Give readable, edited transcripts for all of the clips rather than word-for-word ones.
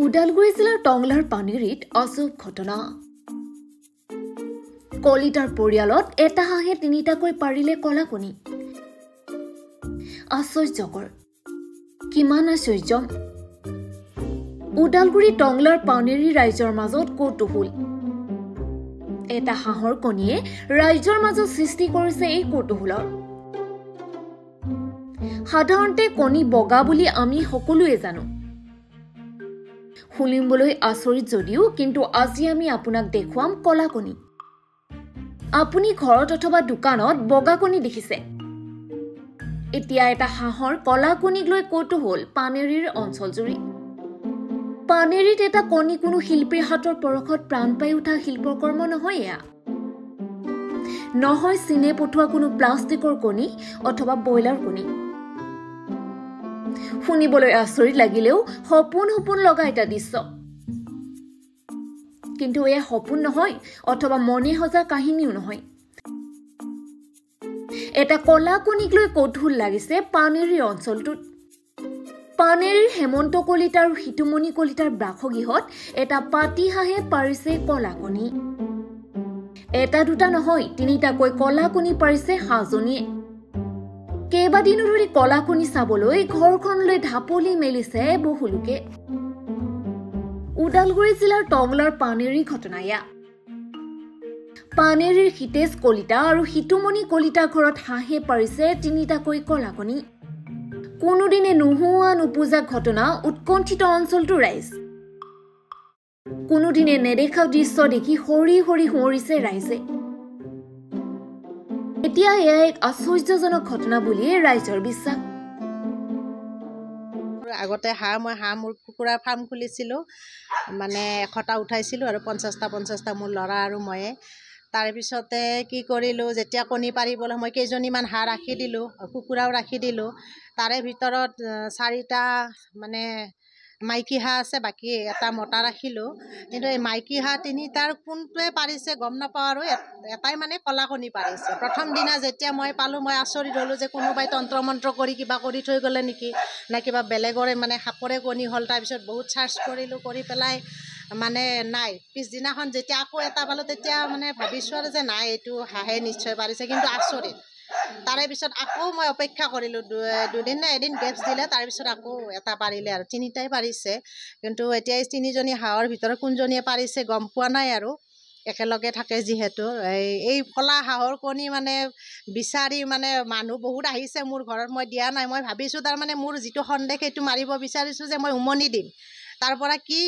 ওদালগুৰি জিলাৰ টংলাৰ পানেৰীত অশুভ ঘটনা। কলিতাৰ পৰিয়ালত এটা হাঁহে তিনিটাকৈ পাৰিলে কলাকণী। আশ্চৰ্যকৰ, কিমান আশ্চৰ্য! ওদালগুৰি টংলাৰ পানেৰী ৰাইজৰ মাজত কৌতুহল। এটা হাঁহৰ কণীয়ে ৰাইজৰ মাজত সৃষ্টি কৰিছে এই কৌতুহলৰ। সাধাৰণতে কণী বগা বুলি আমি সকলোৱে জানো। শুনিবলৈ আচৰিত যদিও কিন্তু আজি আমি আপোনাক দেখুৱাম কলা কণী। আপুনি ঘৰত অথবা দোকানত বগা কণী দেখিছে। এতিয়া এটা হাঁহৰ কলা কণীক লৈ কৌতুহল পানেৰীৰ অঞ্চলজুৰি। পানেৰীত এটা কণী কোনো শিল্পীৰ হাতৰ পৰশত প্ৰাণ পাই উঠা শিল্পকৰ্ম নহয়। এয়া নহয় চীনে পঠোৱা কোনো প্লাষ্টিকৰ কণী অথবা ব্ৰইলাৰ কণী। শুনিবলৈ আচৰিত লাগিলেও সপোন লগা এটা দৃশ্য। কিন্তু এয়া সপোন নহয় অথবা মনে সজা কাহিনীও নহয়। এটা কলা কণীক লৈ কৌতুহল লাগিছে পানেৰী অঞ্চলটোত। পানেৰীৰ হেমন্ত কলিতা আৰু সিতুমণি কলিতাৰ বাসগৃহত এটা পাতি হাঁহে পাৰিছে কলা কণী। এটা দুটা নহয়, তিনিটাকৈ কলা কণী পাৰিছে হাঁহজনীয়ে। কেইবাদিনো ধৰি কলা কণী চাবলৈ ঘৰখনলৈ ঢাপলি মেলিছে বহু লোকে। ওদালগুৰি জিলাৰ টংলাৰ পানেৰী ঘটনা এয়া। পানেৰীৰ হিতেশ কলিতা আৰু সিতুমণি কলিতা ঘৰত হাঁহে পাৰিছে তিনিটাকৈ কলা কণী। কোনোদিনে নোহোৱা নোপোজা ঘটনা উৎকণ্ঠিত অঞ্চলটোৰ ৰাইজ। কোনোদিনে নেদেখা দৃশ্য দেখি সৰি সোঁৱৰিছে ৰাইজে। এতিয়া এয়া এক আশ্চৰ্যজনক ঘটনা বুলিয়ে ৰাইজৰ বিশ্বাস। আগতে মই মোৰ কুকুৰাৰ ফাৰ্ম খুলিছিলোঁ, মানে 100টা উঠাইছিলোঁ আৰু 50টা মোৰ ল'ৰা আৰু ময়ে। তাৰপিছতে কি কৰিলোঁ, যেতিয়া কণী পাৰিবলৈ মই কেইজনীমান হাঁহ ৰাখি দিলোঁ, কুকুৰাও ৰাখি দিলোঁ। তাৰে ভিতৰত 4টা মানে মাইকী হাঁহ আছে, বাকী এটা মতা ৰাখিলোঁ। কিন্তু এই মাইকী হাঁহ 3টাৰ কোনটোৱে পাৰিছে গম নাপাওঁ, আৰু এটাই মানে কলা কণী পাৰিছে। প্ৰথম দিনা যেতিয়া মই পালোঁ, মই আচৰিত হ'লোঁ যে কোনোবাই তন্ত্ৰ মন্ত্ৰ কৰি কিবা কৰি থৈ গ'লে নেকি, নে কিবা বেলেগৰে মানে সাপৰে কণী হ'ল। তাৰপিছত বহুত চাৰ্চ কৰিলোঁ, কৰি পেলাই মানে নাই। পিছদিনাখন যেতিয়া আকৌ এটা পালোঁ, তেতিয়া মানে ভাবিছোঁ আৰু যে নাই, এইটো হাঁহে নিশ্চয় পাৰিছে। কিন্তু আচৰিত, তাৰে পিছত আকৌ মই অপেক্ষা কৰিলোঁ, দুদিন নে এদিন গেপছ দিলে। তাৰপিছত আকৌ এটা পাৰিলে আৰু 3টাই পাৰিছে। কিন্তু এতিয়া এই 3জনী হাঁহৰ ভিতৰত কোনজনীয়ে পাৰিছে গম পোৱা নাই আৰু, একেলগে থাকে যিহেতু। এই কলা হাঁহৰ কণী মানে বিচাৰি মানে মানুহ বহুত আহিছে মোৰ ঘৰত, মই দিয়া নাই। মই ভাবিছোঁ তাৰমানে মোৰ যিটো সন্দেহ সেইটো মাৰিব বিচাৰিছোঁ যে মই উমনি দিম, তাৰ পৰা কি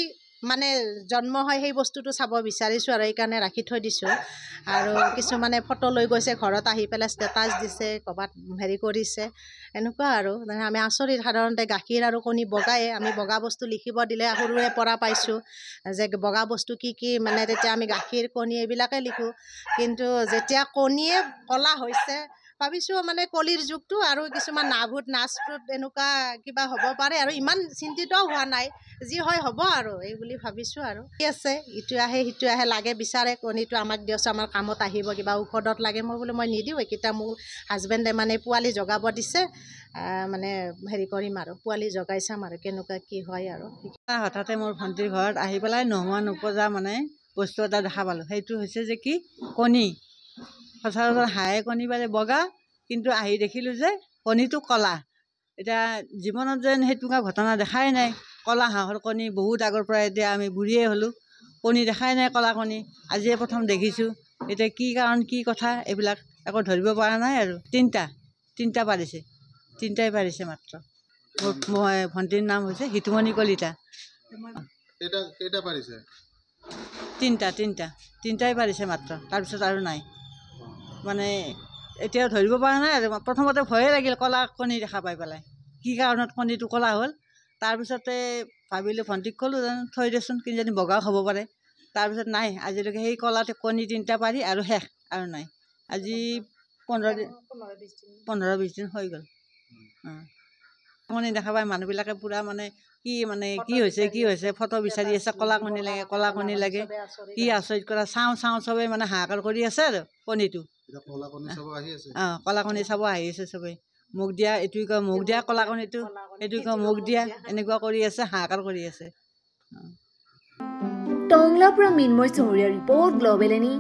মানে জন্ম হয় সেই বস্তুটো চাব বিচাৰিছোঁ, আৰু সেইকাৰণে ৰাখি থৈ দিছোঁ। আৰু কিছুমানে ফটো লৈ গৈছে ঘৰত, আহি পেলাই ষ্টেটাছ দিছে, ক'ৰবাত হেৰি কৰিছে, এনেকুৱা আৰু। আমি আচৰিত, সাধাৰণতে গাখীৰ আৰু কণী বগাই, আমি বগা বস্তু লিখিব দিলে সৰুৰে পৰা পাইছোঁ যে বগা বস্তু কি মানে তেতিয়া আমি গাখীৰ কণী এইবিলাকে লিখোঁ। কিন্তু যেতিয়া কণীয়ে কলা হৈছে, ভাবিছোঁ মানে কলিৰ যুগটো, আৰু কিছুমান নাভূত নাচভূত এনেকুৱা কিবা হ'ব পাৰে, আৰু ইমান চিন্তিতও হোৱা নাই। যি হয় হ'ব আৰু এই বুলি ভাবিছোঁ। আৰু কি আছে, ইটো আহে সিটো আহে, লাগে বিচাৰে কণীটো আমাক দিয়ক, আমাৰ কামত আহিব, কিবা ঔষধত লাগে। মই নিদিওঁ, এইকেইটা মোৰ হাজবেণ্ডে মানে পোৱালি জগাব দিছে, মানে হেৰি কৰিম আৰু পোৱালি জগাই চাম আৰু কেনেকুৱা কি হয়। আৰু হঠাতে মোৰ ভণ্টিৰ ঘৰত আহি পেলাই নোহোৱা নোপোজা মানে বস্তু এটা দেখা পালোঁ। সেইটো হৈছে যে কি, কণী। সচৰাচৰ হাঁহে কণী পাৰে বগা, কিন্তু আহি দেখিলোঁ যে কণীটো কলা। এতিয়া জীৱনত যেন সেইটোকা ঘটনা দেখাই নাই। কলা হাঁহৰ কণী বহুত আগৰ পৰা, এতিয়া আমি বুঢ়ীয়ে হ'লোঁ, কণী দেখাই নাই কলা কণী, আজিয়ে প্ৰথম দেখিছোঁ। এতিয়া কি কাৰণ কি কথা এইবিলাক একো ধৰিব পৰা নাই। আৰু 3টা পাৰিছে, 3টাই পাৰিছে মাত্ৰ। মোৰ ভণ্টিৰ নাম হৈছে সিতুমণি কলিতা। কেইটা পাৰিছে? 3টাই পাৰিছে মাত্ৰ, তাৰপিছত আৰু নাই। মানে এতিয়াও ধৰিব পৰা নাই। আৰু প্ৰথমতে ভয়ে লাগিল কলা কণী দেখা পাই পেলাই, কি কাৰণত কণীটো কলা হ'ল। তাৰপিছতে ভাবিলোঁ, ভণ্টিক ক'লোঁ জানো থৈ দেচোন, কিজানি বগাও হ'ব পাৰে। তাৰপিছত নাই, আজিলৈকে সেই কলাতে কণী 3টা পাৰি আৰু শেষ, আৰু নাই। আজি 15-20 দিন হৈ গ'ল। কণী দেখা পাই মানুহবিলাকে পূৰা মানে কি হৈছে ফটো বিচাৰি আছে, কলা কণী লাগে, কি আচৰিত কৰা, চাওঁ চবেই মানে হাহাকাৰ কৰি আছে আৰু কণীটো। কলা কণী চাব আহি আছে চবেই, মোক দিয়া, এইটো কয় মোক দিয়া কলা কণীটো, এইটো কয় মোক দিয়া, এনেকুৱা কৰি আছে, হাহাকাৰ কৰি আছে। টংলাৰ পৰা মিন্ময় চহৰীয়া ৰিপৰ্ট গ্ল'বেল এনি।